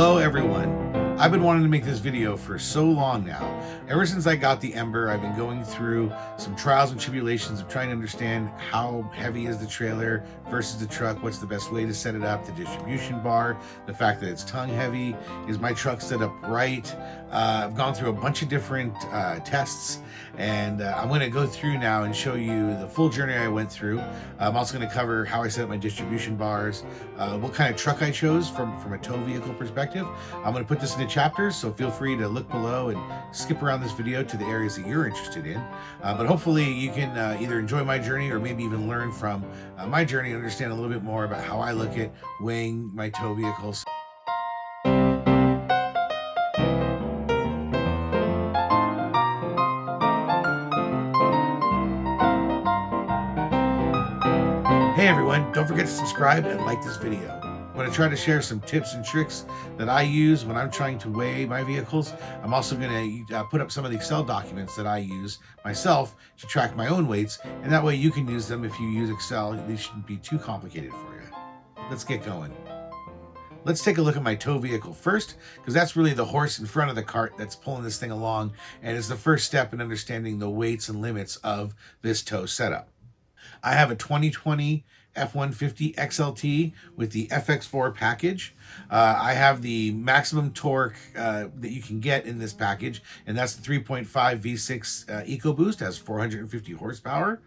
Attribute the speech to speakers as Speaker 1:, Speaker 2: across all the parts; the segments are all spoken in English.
Speaker 1: Hello everyone. I've been wanting to make this video for so long now. Ever since I got the Ember, I've been going through some trials and tribulations of trying to understand how heavy is the trailer versus the truck, what's the best way to set it up, the distribution bar, the fact that it's tongue heavy, is my truck set up right? I've gone through a bunch of different tests, and I'm going to go through now and show you the full journey I went through. I'm also going to cover how I set up my distribution bars, what kind of truck I chose from a tow vehicle perspective. I'm going to put this into chapters, so feel free to look below and skip around this video to the areas that you're interested in. But hopefully you can either enjoy my journey or maybe even learn from my journey and understand a little bit more about how I look at weighing my tow vehicles. Hey everyone, don't forget to subscribe and like this video. I'm going to try to share some tips and tricks that I use when I'm trying to weigh my vehicles. I'm also going to put up some of the Excel documents that I use myself to track my own weights, and that way you can use them if you use Excel. These shouldn't be too complicated for you. Let's get going. Let's take a look at my tow vehicle first, because that's really the horse in front of the cart that's pulling this thing along, and is the first step in understanding the weights and limits of this tow setup. I have a 2020 F-150 XLT with the FX4 package. I have the maximum torque that you can get in this package, and that's the 3.5 V6 EcoBoost, has 450 horsepower.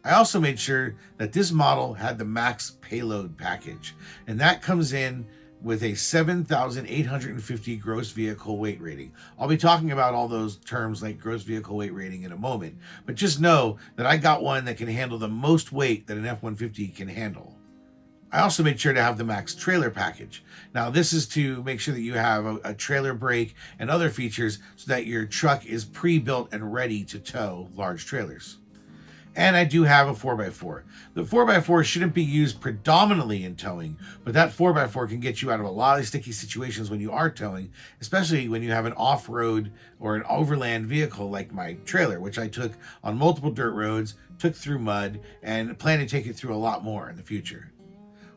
Speaker 1: I also made sure that this model had the max payload package, and that comes in with a 7,850 gross vehicle weight rating. I'll be talking about all those terms like gross vehicle weight rating in a moment, but just know that I got one that can handle the most weight that an F-150 can handle. I also made sure to have the max trailer package. Now this is to make sure that you have a trailer brake and other features so that your truck is pre-built and ready to tow large trailers. And I do have a 4x4. The 4x4 shouldn't be used predominantly in towing, but that 4x4 can get you out of a lot of sticky situations when you are towing, especially when you have an off-road or an overland vehicle like my trailer, which I took on multiple dirt roads, took through mud, and plan to take it through a lot more in the future.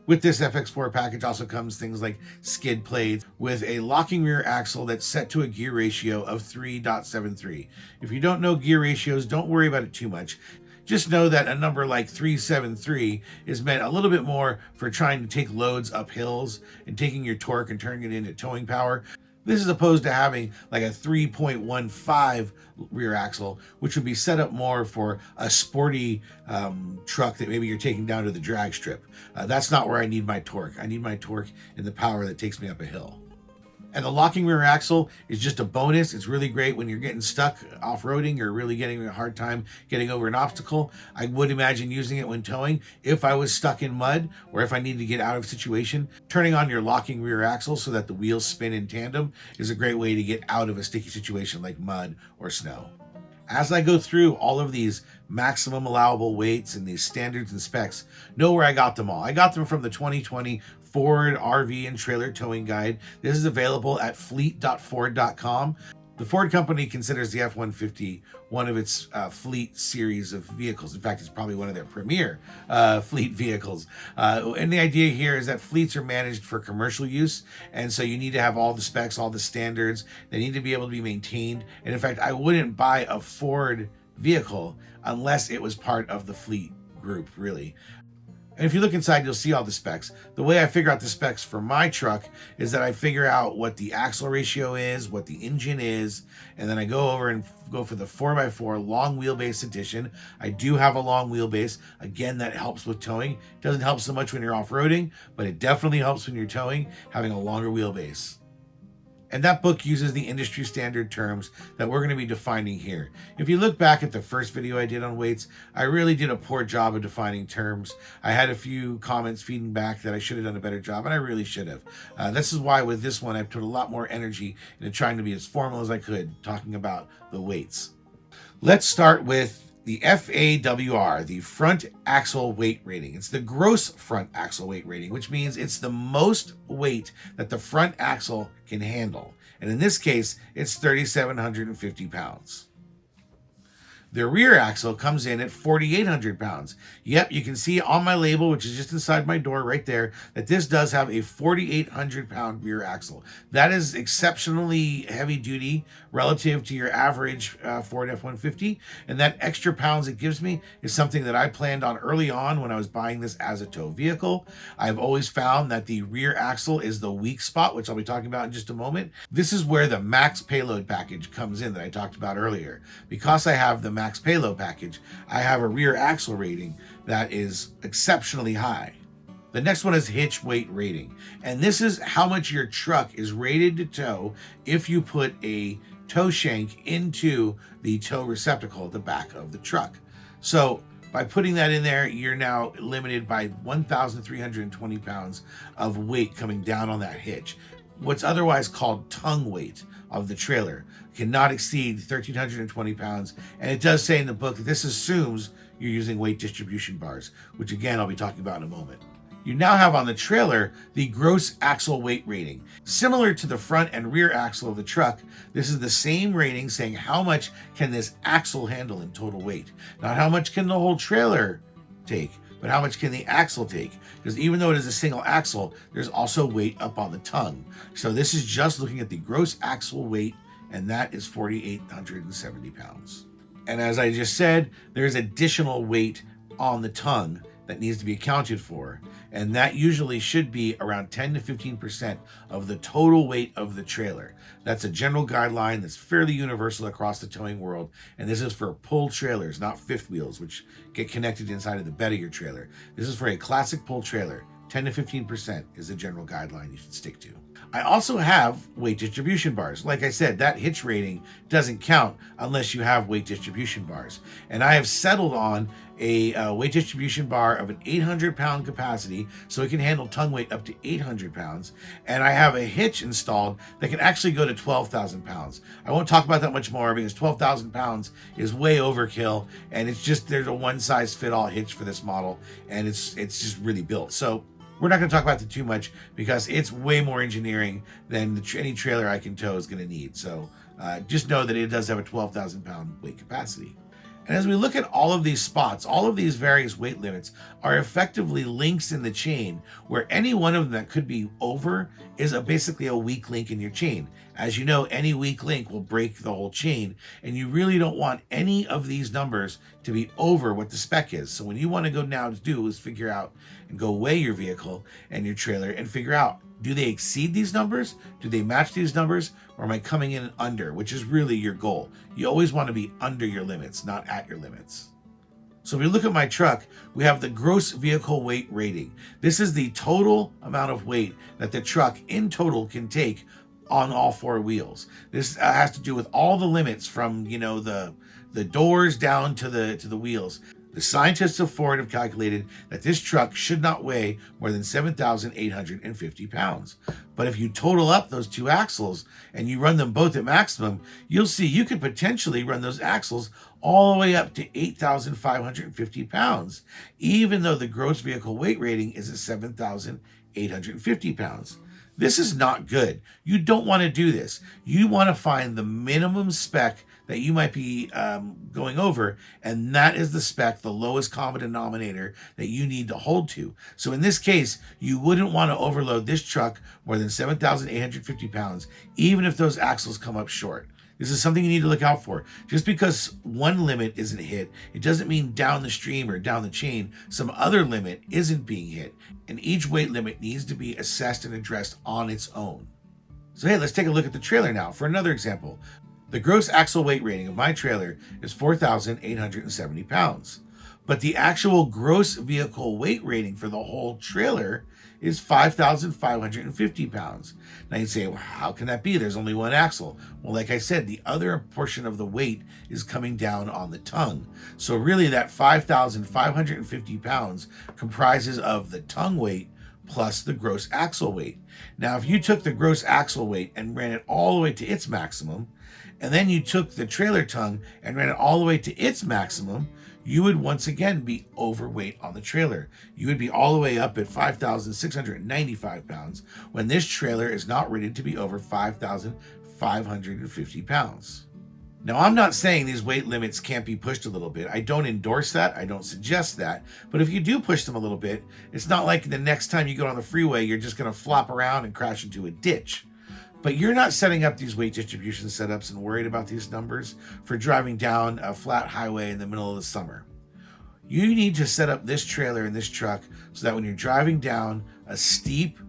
Speaker 1: With this FX4 package also comes things like skid plates with a locking rear axle that's set to a gear ratio of 3.73. If you don't know gear ratios, don't worry about it too much. Just know that a number like 373 is meant a little bit more for trying to take loads up hills and taking your torque and turning it into towing power. This is opposed to having like a 3.15 rear axle, which would be set up more for a sporty truck that maybe you're taking down to the drag strip. That's not where I need my torque. I need my torque in the power that takes me up a hill. And the locking rear axle is just a bonus. It's really great when you're getting stuck off-roading or really getting a hard time getting over an obstacle. I would imagine using it when towing. If I was stuck in mud or if I need to get out of a situation, turning on your locking rear axle so that the wheels spin in tandem is a great way to get out of a sticky situation like mud or snow. As I go through all of these maximum allowable weights and these standards and specs, know where I got them all. I got them from the 2020 Ford RV and Trailer Towing Guide. This is available at fleet.ford.com. The Ford company considers the F-150 one of its fleet series of vehicles. In fact, it's probably one of their premier fleet vehicles. And the idea here is that fleets are managed for commercial use, and so you need to have all the specs, all the standards. They need to be able to be maintained. And in fact, I wouldn't buy a Ford vehicle unless it was part of the fleet group, really. And if you look inside, you'll see all the specs. The way I figure out the specs for my truck is that I figure out what the axle ratio is, what the engine is, and then I go over and go for the 4x4 long wheelbase edition. I do have a long wheelbase. Again, that helps with towing. It doesn't help so much when you're off-roading, but it definitely helps when you're towing, having a longer wheelbase. And that book uses the industry standard terms that we're going to be defining here. If you look back at the first video I did on weights, I really did a poor job of defining terms. I had a few comments feeding back that I should have done a better job, and I really should have. This is why with this one, I put a lot more energy into trying to be as formal as I could, talking about the weights. Let's start with the FAWR, the front axle weight rating. It's the gross front axle weight rating, which means it's the most weight that the front axle can handle. And in this case, it's 3,750 pounds. The rear axle comes in at 4,800 pounds. Yep, you can see on my label, which is just inside my door right there, that this does have a 4,800 pound rear axle. That is exceptionally heavy duty relative to your average Ford F-150. And that extra pounds it gives me is something that I planned on early on when I was buying this as a tow vehicle. I've always found that the rear axle is the weak spot, which I'll be talking about in just a moment. This is where the max payload package comes in that I talked about earlier. Because I have the max payload package, I have a rear axle rating that is exceptionally high. The next one is hitch weight rating. And this is how much your truck is rated to tow if you put a tow shank into the tow receptacle at the back of the truck. So by putting that in there, you're now limited by 1,320 pounds of weight coming down on that hitch. What's otherwise called tongue weight of the trailer cannot exceed 1,320 pounds. And it does say in the book that this assumes you're using weight distribution bars, which again, I'll be talking about in a moment. You now have on the trailer the gross axle weight rating. Similar to the front and rear axle of the truck, this is the same rating saying how much can this axle handle in total weight. Not how much can the whole trailer take, but how much can the axle take? Because even though it is a single axle, there's also weight up on the tongue. So this is just looking at the gross axle weight, and that is 4,870 pounds. And as I just said, there's additional weight on the tongue that needs to be accounted for. And that usually should be around 10 to 15% of the total weight of the trailer. That's a general guideline that's fairly universal across the towing world. And this is for pull trailers, not fifth wheels, which get connected inside of the bed of your trailer. This is for a classic pull trailer. 10 to 15% is the general guideline you should stick to. I also have weight distribution bars. Like I said, that hitch rating doesn't count unless you have weight distribution bars. And I have settled on a weight distribution bar of an 800 pound capacity, so it can handle tongue weight up to 800 pounds. And I have a hitch installed that can actually go to 12,000 pounds. I won't talk about that much more because 12,000 pounds is way overkill. And it's just, there's a one size fit all hitch for this model. And it's just really built. So we're not going to talk about it too much because it's way more engineering than any trailer I can tow is going to need. So just know that it does have a 12,000 pound weight capacity. And as we look at all of these spots, all of these various weight limits are effectively links in the chain where any one of them that could be over is basically a weak link in your chain. As you know, any weak link will break the whole chain, and you really don't want any of these numbers to be over what the spec is. So when you want to go now to do is figure out and go weigh your vehicle and your trailer and figure out, do they exceed these numbers? Do they match these numbers? Or am I coming in under, which is really your goal? You always want to be under your limits, not at your limits. So if we look at my truck, we have the gross vehicle weight rating. This is the total amount of weight that the truck in total can take on all four wheels. This has to do with all the limits from, the doors down to the wheels. The scientists of Ford have calculated that this truck should not weigh more than 7,850 pounds. But if you total up those two axles and you run them both at maximum, you'll see you could potentially run those axles all the way up to 8,550 pounds, even though the gross vehicle weight rating is at 7,850 pounds. This is not good. You don't want to do this. You want to find the minimum spec that you might be going over, and that is the spec, the lowest common denominator that you need to hold to. So in this case, you wouldn't want to overload this truck more than 7,850 pounds, even if those axles come up short. This is something you need to look out for. Just because one limit isn't hit, it doesn't mean down the stream or down the chain, some other limit isn't being hit. And each weight limit needs to be assessed and addressed on its own. So hey, let's take a look at the trailer now for another example. The gross axle weight rating of my trailer is 4,870 pounds. But the actual gross vehicle weight rating for the whole trailer is 5,550 pounds. Now you say, well, how can that be? There's only one axle. Well, like I said, the other portion of the weight is coming down on the tongue. So really that 5,550 pounds comprises of the tongue weight plus the gross axle weight. Now, if you took the gross axle weight and ran it all the way to its maximum, and then you took the trailer tongue and ran it all the way to its maximum, you would once again be overweight on the trailer. You would be all the way up at 5,695 pounds when this trailer is not rated to be over 5,550 pounds. Now, I'm not saying these weight limits can't be pushed a little bit. I don't endorse that. I don't suggest that. But if you do push them a little bit, it's not like the next time you go on the freeway, you're just going to flop around and crash into a ditch. But you're not setting up these weight distribution setups and worried about these numbers for driving down a flat highway in the middle of the summer. You need to set up this trailer and this truck so that when you're driving down a steep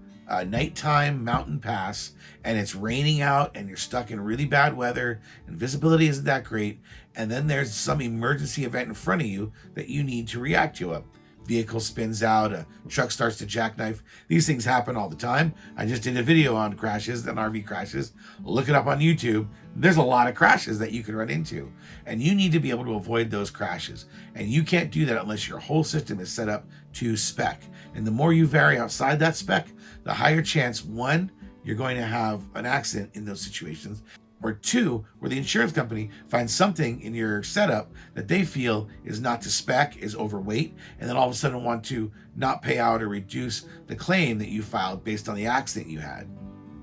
Speaker 1: nighttime mountain pass and it's raining out and you're stuck in really bad weather and visibility isn't that great, and then there's some emergency event in front of you that you need to react to. A vehicle spins out, a truck starts to jackknife. These things happen all the time. I just did a video on crashes and RV crashes. Look it up on YouTube. There's a lot of crashes that you can run into, and you need to be able to avoid those crashes. And you can't do that unless your whole system is set up to spec. And the more you vary outside that spec, the higher chance, one, you're going to have an accident in those situations, or two, where the insurance company finds something in your setup that they feel is not to spec, is overweight, and then all of a sudden want to not pay out or reduce the claim that you filed based on the accident you had.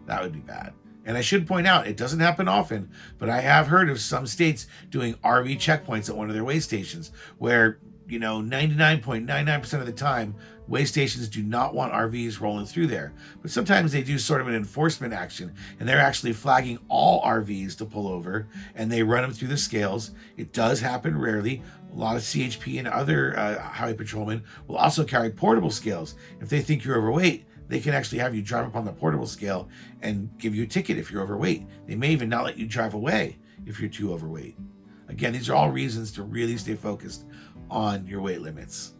Speaker 1: That would be bad. And I should point out, it doesn't happen often, but I have heard of some states doing RV checkpoints at one of their weigh stations where, 99.99% of the time, weigh stations do not want RVs rolling through there. But sometimes they do sort of an enforcement action, and they're actually flagging all RVs to pull over, and they run them through the scales. It does happen rarely. A lot of CHP and other highway patrolmen will also carry portable scales. If they think you're overweight, they can actually have you drive up on the portable scale and give you a ticket if you're overweight. They may even not let you drive away if you're too overweight. Again, these are all reasons to really stay focused on your weight limits.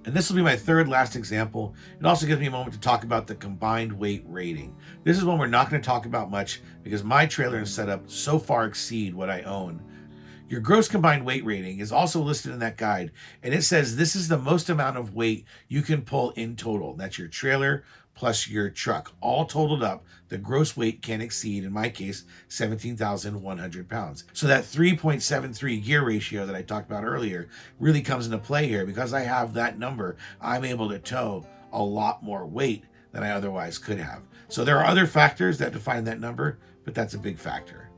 Speaker 1: And this will be my third last example. It also gives me a moment to talk about the combined weight rating. This is one we're not going to talk about much because my trailer and setup so far exceed what I own. Your gross combined weight rating is also listed in that guide, and it says this is the most amount of weight you can pull in total. That's your trailer plus your truck. All totaled up, the gross weight can exceed, in my case, 17,100 pounds. So that 3.73 gear ratio that I talked about earlier really comes into play here. Because I have that number, I'm able to tow a lot more weight than I otherwise could have. So there are other factors that define that number, but that's a big factor.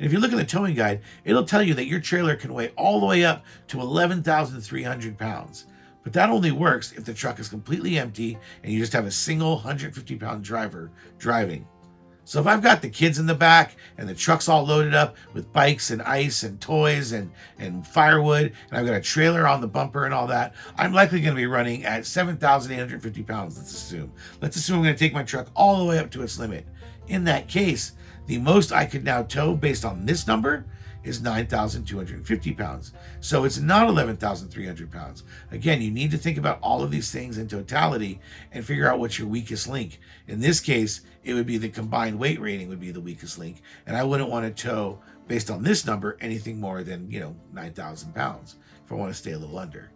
Speaker 1: And if you look at the towing guide, it'll tell you that your trailer can weigh all the way up to 11,300 pounds. But that only works if the truck is completely empty and you just have a single 150-pound driver driving. So if I've got the kids in the back and the truck's all loaded up with bikes and ice and toys and firewood, and I've got a trailer on the bumper and all that, I'm likely going to be running at 7,850 pounds, let's assume. Let's assume I'm going to take my truck all the way up to its limit. In that case, the most I could now tow based on this number is 9,250 pounds. So it's not 11,300 pounds. Again, you need to think about all of these things in totality and figure out what's your weakest link. In this case, it would be the combined weight rating would be the weakest link. And I wouldn't want to tow, based on this number, anything more than, 9,000 pounds if I want to stay a little under.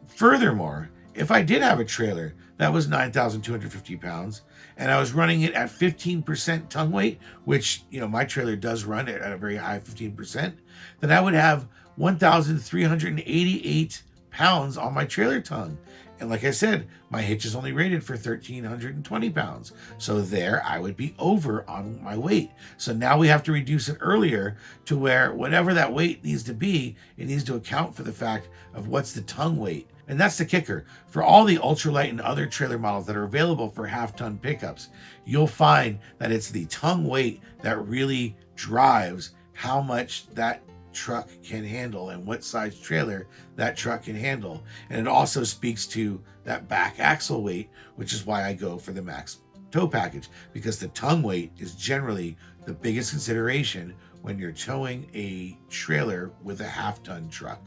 Speaker 1: Furthermore, if I did have a trailer that was 9,250 pounds and I was running it at 15% tongue weight, which, my trailer does run at a very high 15%, then I would have 1,388 pounds on my trailer tongue. And like I said, my hitch is only rated for 1,320 pounds. So there I would be over on my weight. So now we have to reduce it earlier to where whatever that weight needs to be, it needs to account for the fact of what's the tongue weight. And that's the kicker. For all the ultralight and other trailer models that are available for half-ton pickups, you'll find that it's the tongue weight that really drives how much that truck can handle and what size trailer that truck can handle. And it also speaks to that back axle weight, which is why I go for the max tow package, because the tongue weight is generally the biggest consideration when you're towing a trailer with a half-ton truck.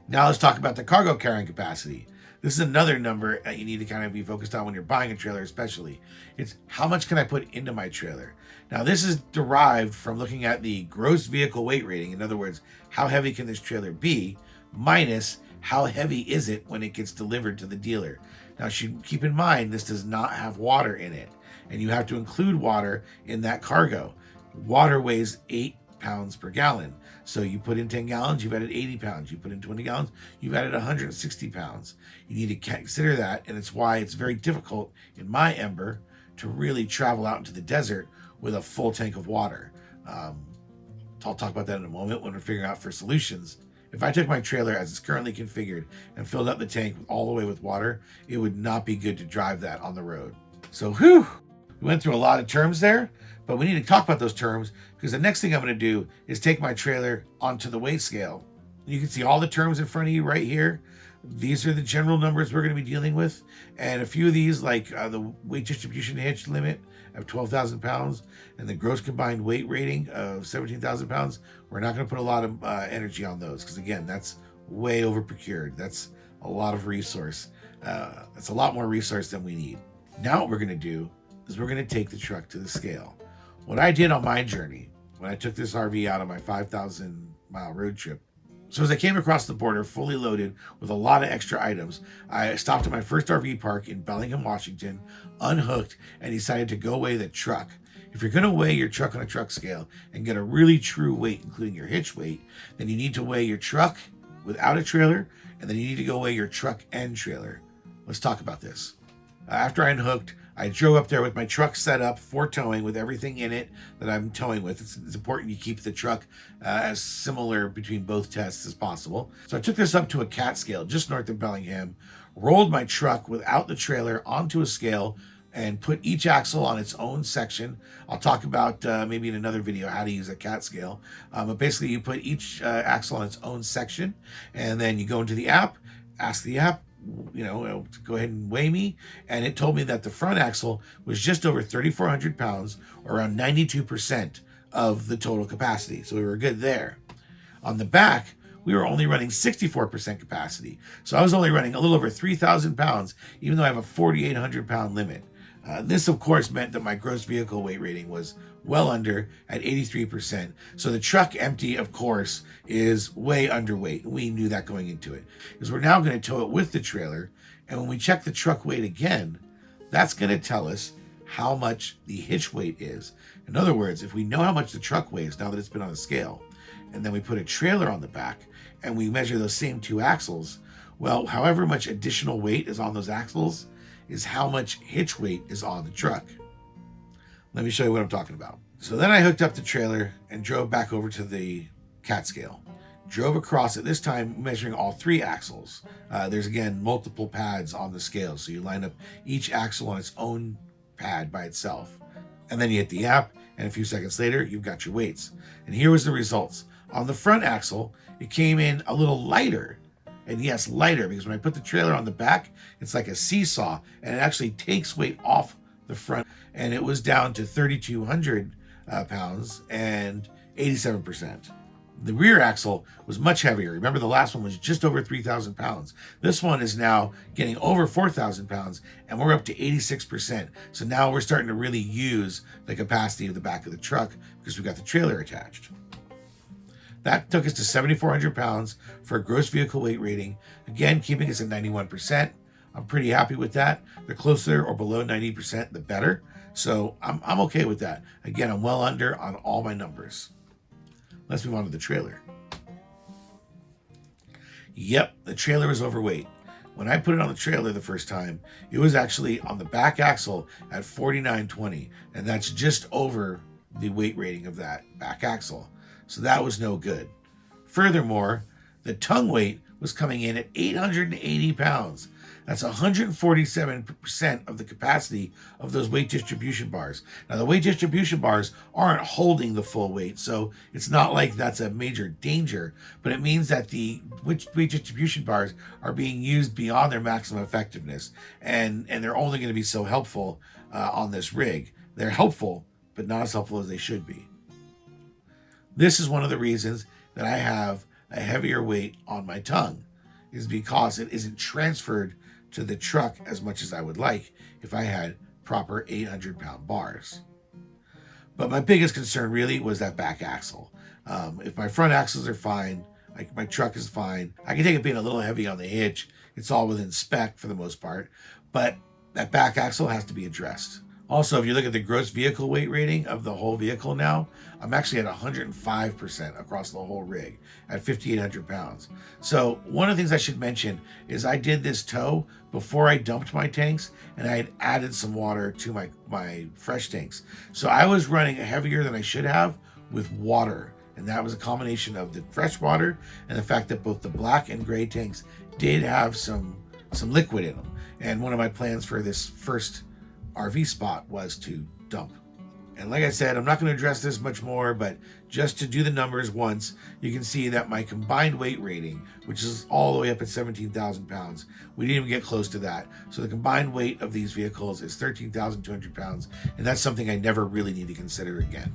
Speaker 1: Now let's talk about the cargo carrying capacity. This is another number that you need to kind of be focused on when you're buying a trailer especially. It's how much can I put into my trailer? Now this is derived from looking at the gross vehicle weight rating. In other words, how heavy can this trailer be minus how heavy is it when it gets delivered to the dealer. Now keep in mind this does not have water in it, and you have to include water in that cargo. Water weighs 8 pounds per gallon. So you put in 10 gallons, you've added 80 pounds. You put in 20 gallons, you've added 160 pounds. You need to consider that, and it's why it's very difficult in my Ember to really travel out into the desert with a full tank of water. I'll talk about that in a moment when we're figuring out for solutions. If I took my trailer as it's currently configured and filled up the tank all the way with water, it would not be good to drive that on the road. So whew, we went through a lot of terms there, but we need to talk about those terms because the next thing I'm going to do is take my trailer onto the weight scale. You can see all the terms in front of you right here. These are the general numbers we're going to be dealing with. And a few of these, like the weight distribution hitch limit of 12,000 pounds and the gross combined weight rating of 17,000 pounds, we're not going to put a lot of energy on those because, again, that's way over procured. That's a lot of resource. That's a lot more resource than we need. Now what we're going to do is we're going to take the truck to the scale. What I did on my journey when I took this RV out on my 5,000 mile road trip. So as I came across the border fully loaded with a lot of extra items, I stopped at my first RV park in Bellingham, Washington, unhooked, and decided to go weigh the truck. If you're going to weigh your truck on a truck scale and get a really true weight, including your hitch weight, then you need to weigh your truck without a trailer, and then you need to go weigh your truck and trailer. Let's talk about this. After I unhooked, I drove up there with my truck set up for towing with everything in it that I'm towing with. It's important you keep the truck as similar between both tests as possible. So I took this up to a cat scale just north of Bellingham, rolled my truck without the trailer onto a scale, and put each axle on its own section. I'll talk about maybe in another video how to use a cat scale. But basically you put each axle on its own section, and then you go into the app, ask the app, to go ahead and weigh me. And it told me that the front axle was just over 3,400 pounds, or around 92% of the total capacity. So we were good there. On the back, we were only running 64% capacity. So I was only running a little over 3,000 pounds, even though I have a 4,800 pound limit. This, of course, meant that my gross vehicle weight rating was well under at 83%. So the truck empty, of course, is way underweight. We knew that going into it, because we're now going to tow it with the trailer. And when we check the truck weight again, that's going to tell us how much the hitch weight is. In other words, if we know how much the truck weighs now that it's been on the scale, and then we put a trailer on the back and we measure those same two axles, well, however much additional weight is on those axles is how much hitch weight is on the truck. Let me show you what I'm talking about. So then I hooked up the trailer and drove back over to the cat scale. Drove across it, this time measuring all three axles. There's, again, multiple pads on the scale, so you line up each axle on its own pad by itself. And then you hit the app, and a few seconds later, you've got your weights. And here was the results. On the front axle, it came in a little lighter. And yes, lighter, because when I put the trailer on the back, it's like a seesaw, and it actually takes weight off the front. And it was down to 3,200 pounds and 87%. The rear axle was much heavier. Remember, the last one was just over 3,000 pounds. This one is now getting over 4,000 pounds, and we're up to 86%. So now we're starting to really use the capacity of the back of the truck because we've got the trailer attached. That took us to 7,400 pounds for a gross vehicle weight rating. Again, keeping us at 91%. I'm pretty happy with that. The closer or below 90%, the better. So I'm okay with that. Again, I'm well under on all my numbers. Let's move on to the trailer. Yep, the trailer is overweight. When I put it on the trailer the first time, it was actually on the back axle at 4920, and that's just over the weight rating of that back axle. So that was no good. Furthermore, the tongue weight was coming in at 880 pounds. That's 147% of the capacity of those weight distribution bars. Now, the weight distribution bars aren't holding the full weight, so it's not like that's a major danger, but it means that the weight distribution bars are being used beyond their maximum effectiveness, and they're only going to be so helpful on this rig. They're helpful, but not as helpful as they should be. This is one of the reasons that I have a heavier weight on my tongue, is because it isn't transferred to the truck as much as I would like if I had proper 800-pound bars. But my biggest concern really was that back axle. If my front axles are fine, like my truck is fine, I can take it being a little heavy on the hitch. It's all within spec for the most part, but that back axle has to be addressed. Also, if you look at the gross vehicle weight rating of the whole vehicle now, I'm actually at 105% across the whole rig at 5,800 pounds. So one of the things I should mention is I did this tow before I dumped my tanks, and I had added some water to my fresh tanks. So I was running heavier than I should have with water And that was a combination of the fresh water and the fact that both the black and gray tanks did have some liquid in them. And one of my plans for this first RV spot was to dump. And like I said, I'm not going to address this much more, but just to do the numbers once, you can see that my combined weight rating, which is all the way up at 17,000 pounds, we didn't even get close to that. So the combined weight of these vehicles is 13,200 pounds, and that's something I never really need to consider again.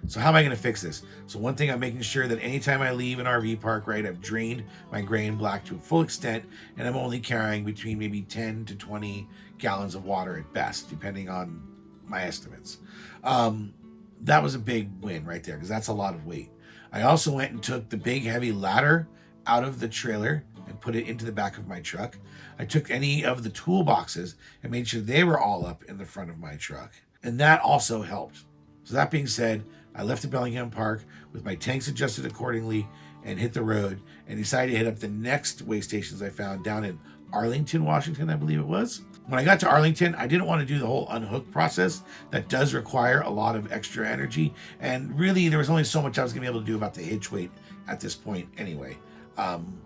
Speaker 1: So how am I going to fix this? So one thing, I'm making sure that anytime I leave an RV park, right, I've drained my gray and black to a full extent, and I'm only carrying between maybe 10 to 20 gallons of water at best, depending on my estimates. That was a big win right there, because that's a lot of weight. I also went and took the big heavy ladder out of the trailer and put it into the back of my truck. I took any of the toolboxes and made sure they were all up in the front of my truck, and that also helped. So that being said, I left the Bellingham Park with my tanks adjusted accordingly and hit the road, and decided to hit up the next way stations I found down in Arlington, Washington, I believe it was. When I got to Arlington, I didn't want to do the whole unhook process. That does require a lot of extra energy, and really there was only so much I was going to be able to do about the hitch weight at this point anyway. I'm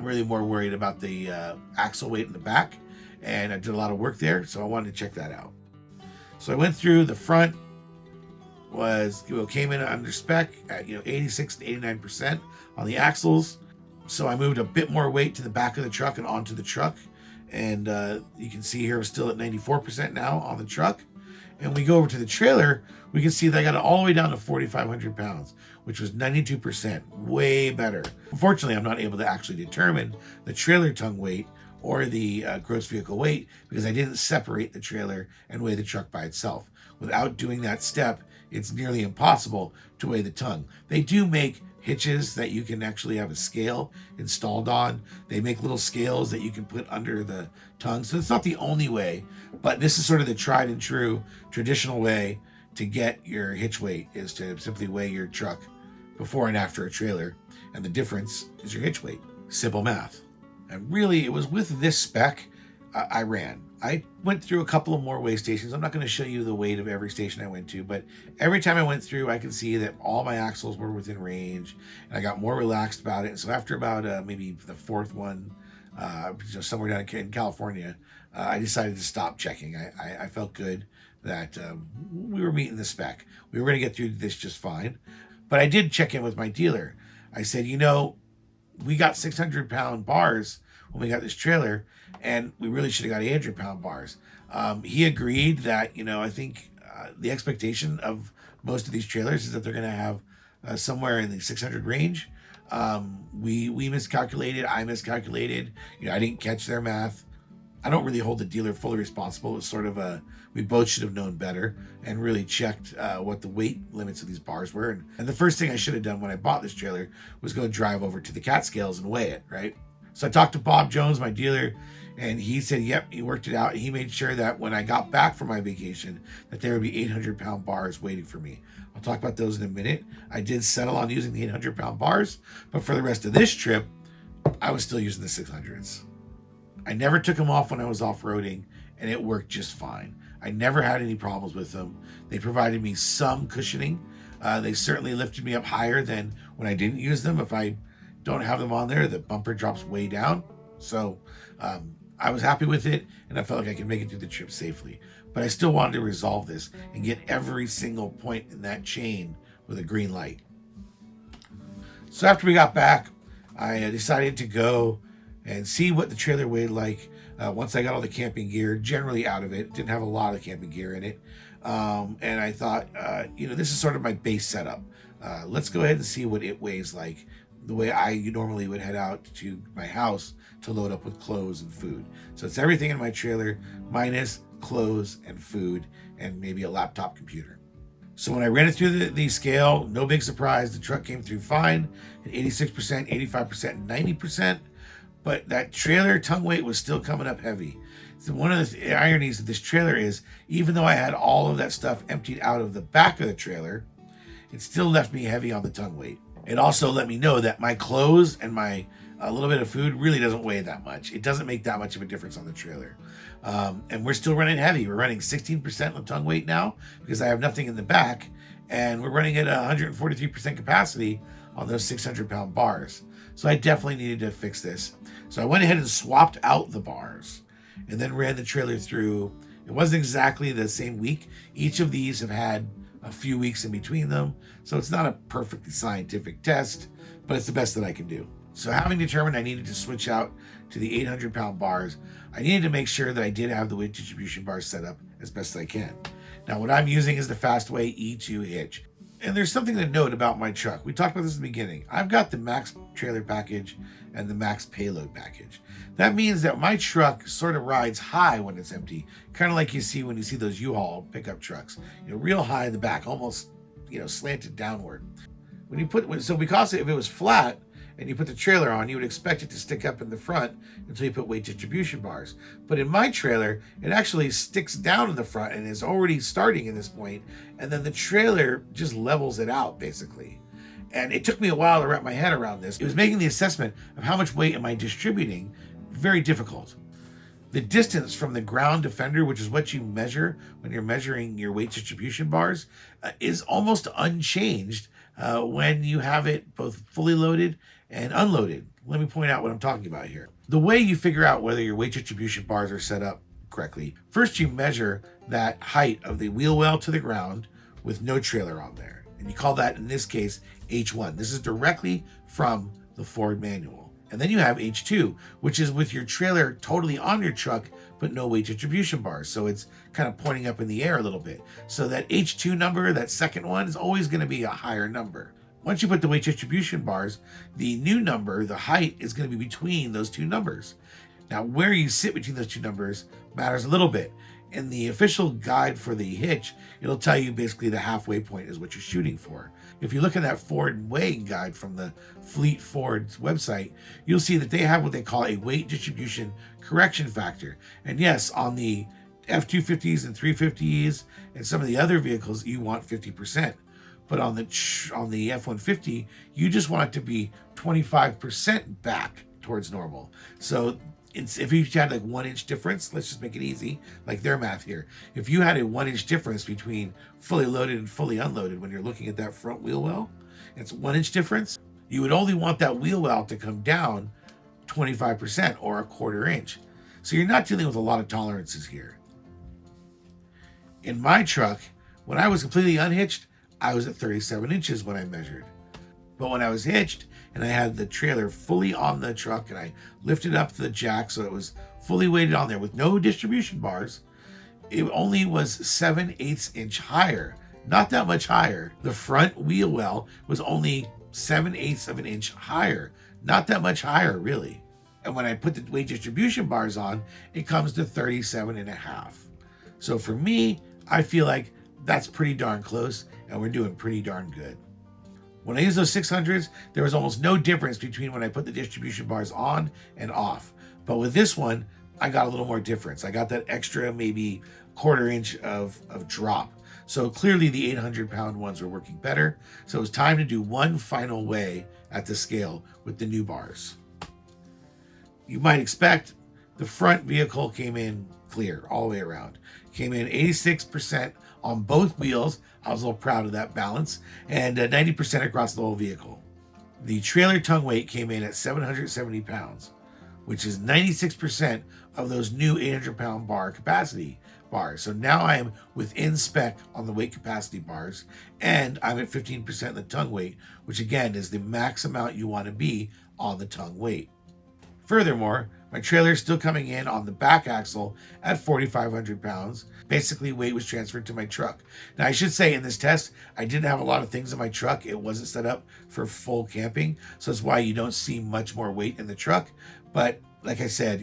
Speaker 1: really more worried about the axle weight in the back, and I did a lot of work there, so I wanted to check that out. So I went through the front. Came in under spec at 86 to 89% on the axles. So I moved a bit more weight to the back of the truck and onto the truck, and you can see here we're still at 94% now on the truck. And we go over to the trailer, we can see that I got it all the way down to 4,500 pounds, which was 92%, way better. Unfortunately, I'm not able to actually determine the trailer tongue weight or the gross vehicle weight, because I didn't separate the trailer and weigh the truck by itself. Without doing that step, it's nearly impossible to weigh the tongue. They do make hitches that you can actually have a scale installed on. They make little scales that you can put under the tongue. So it's not the only way, but this is sort of the tried and true traditional way to get your hitch weight, is to simply weigh your truck before and after a trailer. And the difference is your hitch weight. Simple math. And really, it was with this spec I ran. I went through a couple of more weigh stations. I'm not going to show you the weight of every station I went to, but every time I went through, I could see that all my axles were within range, and I got more relaxed about it. And so after about maybe the fourth one, somewhere down in California, I decided to stop checking. I felt good that we were meeting the spec. We were going to get through this just fine. But I did check in with my dealer. I said, we got 600-pound bars when we got this trailer, and we really should have got 800-pound bars. He agreed that, I think the expectation of most of these trailers is that they're going to have somewhere in the 600 range. We miscalculated. I miscalculated. I didn't catch their math. I don't really hold the dealer fully responsible. It's sort of we both should have known better and really checked what the weight limits of these bars were. And the first thing I should have done when I bought this trailer was go drive over to the Catskills and weigh it, right? So I talked to Bob Jones, my dealer, and he said, yep, he worked it out. He made sure that when I got back from my vacation, that there would be 800-pound bars waiting for me. I'll talk about those in a minute. I did settle on using the 800-pound bars, but for the rest of this trip, I was still using the 600s. I never took them off when I was off-roading, and it worked just fine. I never had any problems with them. They provided me some cushioning. They certainly lifted me up higher than when I didn't use them. If I don't have them on there, the bumper drops way down. So I was happy with it, and I felt like I could make it through the trip safely. But I still wanted to resolve this and get every single point in that chain with a green light. So after we got back, I decided to go and see what the trailer weighed like once I got all the camping gear generally out of it. It didn't have a lot of camping gear in it. And I thought, this is sort of my base setup. Let's go ahead and see what it weighs like the way I normally would head out to my house to load up with clothes and food. So it's everything in my trailer minus clothes and food and maybe a laptop computer. So when I ran it through the scale, no big surprise, the truck came through fine at 86%, 85%, and 90%. But that trailer tongue weight was still coming up heavy. So one of the ironies of this trailer is, even though I had all of that stuff emptied out of the back of the trailer, it still left me heavy on the tongue weight. It also let me know that my clothes and my a little bit of food really doesn't weigh that much. It doesn't make that much of a difference on the trailer. And we're still running heavy. We're running 16% on tongue weight now because I have nothing in the back. and we're running at 143% capacity on those 600-pound bars. So I definitely needed to fix this. So I went ahead and swapped out the bars and then ran the trailer through. It wasn't exactly the same week. Each of these have had a few weeks in between them. So it's not a perfectly scientific test, but it's the best that I can do. So having determined I needed to switch out to the 800-pound bars, I needed to make sure that I did have the weight distribution bars set up as best as I can. Now what I'm using is the Fastway E2 hitch. And there's something to note about my truck. We talked about this in the beginning. I've got the max trailer package and the max payload package. That means that my truck sort of rides high when it's empty, kind of like you see when you see those U-Haul pickup trucks. Real high in the back, almost slanted downward. Because if it was flat and you put the trailer on, you would expect it to stick up in the front until you put weight distribution bars. But in my trailer, it actually sticks down in the front and is already starting at this point, and then the trailer just levels it out, basically. And it took me a while to wrap my head around this. It was making the assessment of how much weight am I distributing very difficult. The distance from the ground to fender, which is what you measure when you're measuring your weight distribution bars, is almost unchanged when you have it both fully loaded and unloaded. Let me point out what I'm talking about here. The way you figure out whether your weight distribution bars are set up correctly, first you measure that height of the wheel well to the ground with no trailer on there. And you call that, in this case, H1. This is directly from the Ford manual. And then you have H2, which is with your trailer totally on your truck, but no weight distribution bars. So it's kind of pointing up in the air a little bit. So that H2 number, that second one, is always going to be a higher number. Once you put the weight distribution bars, the new number, the height, is going to be between those two numbers. Now, where you sit between those two numbers matters a little bit. In the official guide for the hitch, it'll tell you basically the halfway point is what you're shooting for. If you look at that Ford weighing guide from the Fleet Ford's website, you'll see that they have what they call a weight distribution correction factor. And yes, on the F-250s and 350s and some of the other vehicles, you want 50%. But on the F-150, you just want it to be 25% back towards normal. So if you had like 1 inch difference, let's just make it easy, like their math here. If you had a 1 inch difference between fully loaded and fully unloaded when you're looking at that front wheel well, it's 1 inch difference, you would only want that wheel well to come down 25% or 1/4 inch. So you're not dealing with a lot of tolerances here. In my truck, when I was completely unhitched, I was at 37 inches when I measured. But when I was hitched and I had the trailer fully on the truck and I lifted up the jack so it was fully weighted on there with no distribution bars, it only was 7/8 inch higher. Not that much higher. The front wheel well was only 7/8 of an inch higher. Not that much higher, really. And when I put the weight distribution bars on, it comes to 37.5. So for me, I feel like that's pretty darn close, and we're doing pretty darn good. When I use those 600s, there was almost no difference between when I put the distribution bars on and off. But with this one, I got a little more difference. I got that extra maybe 1/4 inch of drop. So clearly the 800-pound ones were working better. So it was time to do one final weigh at the scale with the new bars. You might expect the front vehicle came in clear all the way around. Came in 86% on both wheels. I was a little proud of that balance, and 90% across the whole vehicle. The trailer tongue weight came in at 770 pounds, which is 96% of those new 800-pound bar capacity bars. So now I am within spec on the weight capacity bars, and I'm at 15% of the tongue weight, which again is the max amount you want to be on the tongue weight. Furthermore, my trailer is still coming in on the back axle at 4,500 pounds. Basically, weight was transferred to my truck. Now, I should say in this test, I didn't have a lot of things in my truck. It wasn't set up for full camping. So that's why you don't see much more weight in the truck. But like I said,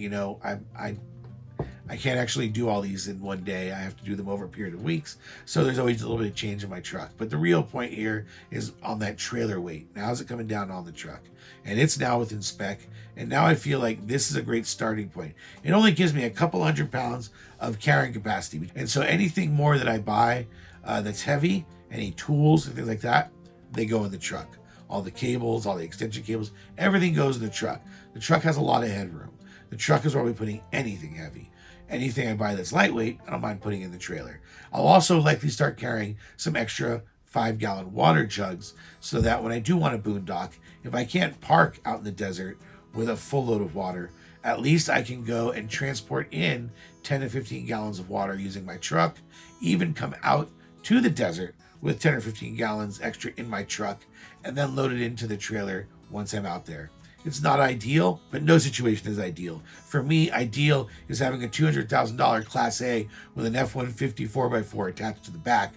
Speaker 1: I can't actually do all these in one day. I have to do them over a period of weeks. So there's always a little bit of change in my truck. But the real point here is on that trailer weight. Now is it coming down on the truck? And it's now within spec. And now I feel like this is a great starting point. It only gives me a couple 100 pounds of carrying capacity. And so anything more that I buy that's heavy, any tools and things like that, they go in the truck. All the cables, all the extension cables, everything goes in the truck. The truck has a lot of headroom. The truck is where we're putting anything heavy. Anything I buy that's lightweight, I don't mind putting in the trailer. I'll also likely start carrying some extra 5-gallon water jugs so that when I do want to boondock, if I can't park out in the desert with a full load of water, at least I can go and transport in 10 to 15 gallons of water using my truck, even come out to the desert with 10 or 15 gallons extra in my truck, and then load it into the trailer once I'm out there. It's not ideal, but no situation is ideal. For me, ideal is having a $200,000 Class A with an F-150 4x4 attached to the back,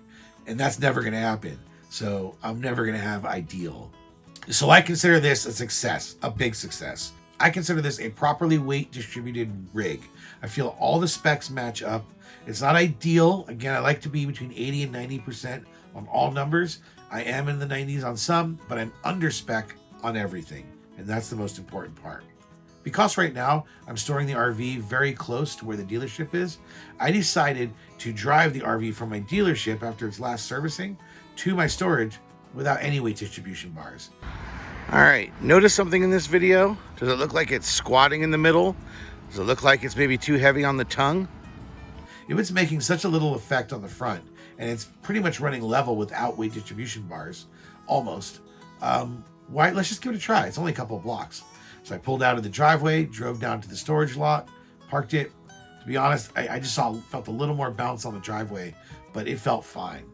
Speaker 1: and that's never going to happen. So I'm never going to have ideal. So I consider this a success, a big success. I consider this a properly weight distributed rig. I feel all the specs match up. It's not ideal. Again, I like to be between 80 and 90% on all numbers. I am in the 90s on some, but I'm under spec on everything. And that's the most important part. Because right now I'm storing the RV very close to where the dealership is, I decided to drive the RV from my dealership after its last servicing to my storage without any weight distribution bars. All right, notice something in this video? Does it look like it's squatting in the middle? Does it look like it's maybe too heavy on the tongue? If it's making such a little effect on the front and it's pretty much running level without weight distribution bars, almost, let's just give it a try. It's only a couple of blocks. So I pulled out of the driveway, drove down to the storage lot, parked it. To be honest, I just felt a little more bounce on the driveway, but it felt fine.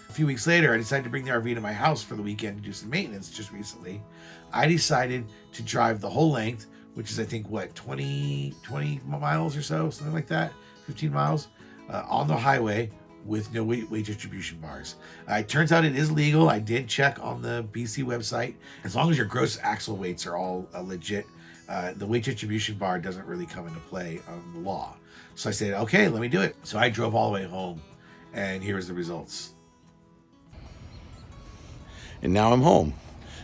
Speaker 1: A few weeks later, I decided to bring the RV to my house for the weekend to do some maintenance just recently. I decided to drive the whole length, which is I think, 20 miles or so, something like that, 15 miles, on the highway with no weight distribution bars. It turns out it is legal. I did check on the BC website. As long as your gross axle weights are all legit, the weight distribution bar doesn't really come into play on the law. So I said, okay, let me do it. So I drove all the way home, and here's the results. And now I'm home.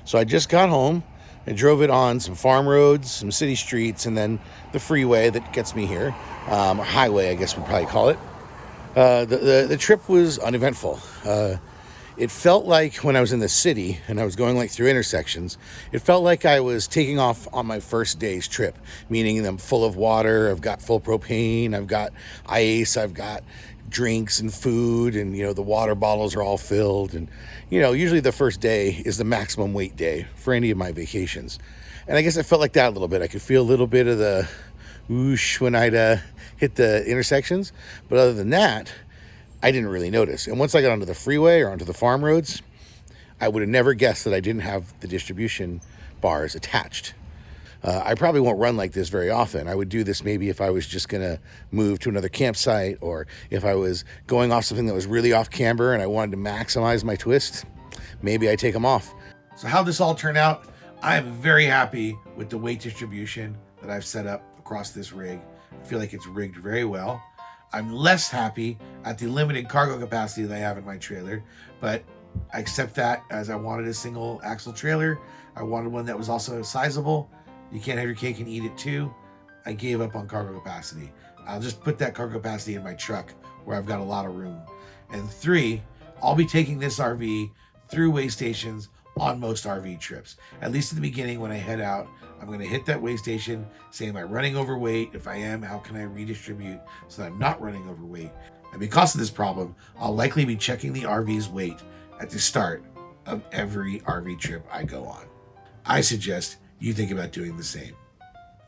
Speaker 1: So I just got home. I drove it on some farm roads, some city streets, and then the freeway that gets me here, or highway, I guess we'd probably call it. The trip was uneventful. It felt like when I was in the city and I was going like through intersections, it felt like I was taking off on my first day's trip, meaning I'm full of water, I've got full propane, I've got ice, I've got drinks and food, and the water bottles are all filled. And usually the first day is the maximum weight day for any of my vacations, and I guess I felt like that a little bit. I could feel a little bit of the whoosh when I'd hit the intersections, but other than that, I didn't really notice. And once I got onto the freeway or onto the farm roads, I would have never guessed that I didn't have the distribution bars attached. I probably won't run like this very often. I would do this maybe if I was just gonna move to another campsite, or if I was going off something that was really off camber and I wanted to maximize my twist, maybe I take them off. So how this all turned out, I am very happy with the weight distribution that I've set up across this rig. I feel like it's rigged very well. I'm less happy at the limited cargo capacity that I have in my trailer, but I accept that, as I wanted a single axle trailer. I wanted one that was also sizable. You can't have your cake and eat it too. I gave up on cargo capacity. I'll just put that cargo capacity in my truck where I've got a lot of room. And 3, I'll be taking this RV through weigh stations on most RV trips. At least in the beginning, when I head out, I'm going to hit that weigh station, say, am I running overweight? If I am, how can I redistribute so that I'm not running overweight? And because of this problem, I'll likely be checking the RV's weight at the start of every RV trip I go on. I suggest you think about doing the same.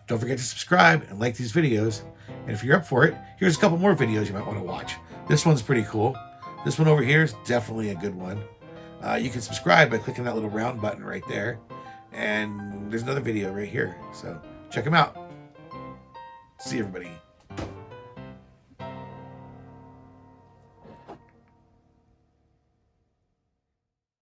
Speaker 1: Don't forget to subscribe and like these videos. And if you're up for it, here's a couple more videos you might want to watch. This one's pretty cool. This one over here is definitely a good one. You can subscribe by clicking that little round button right there. And there's another video right here. So check them out. See you, everybody.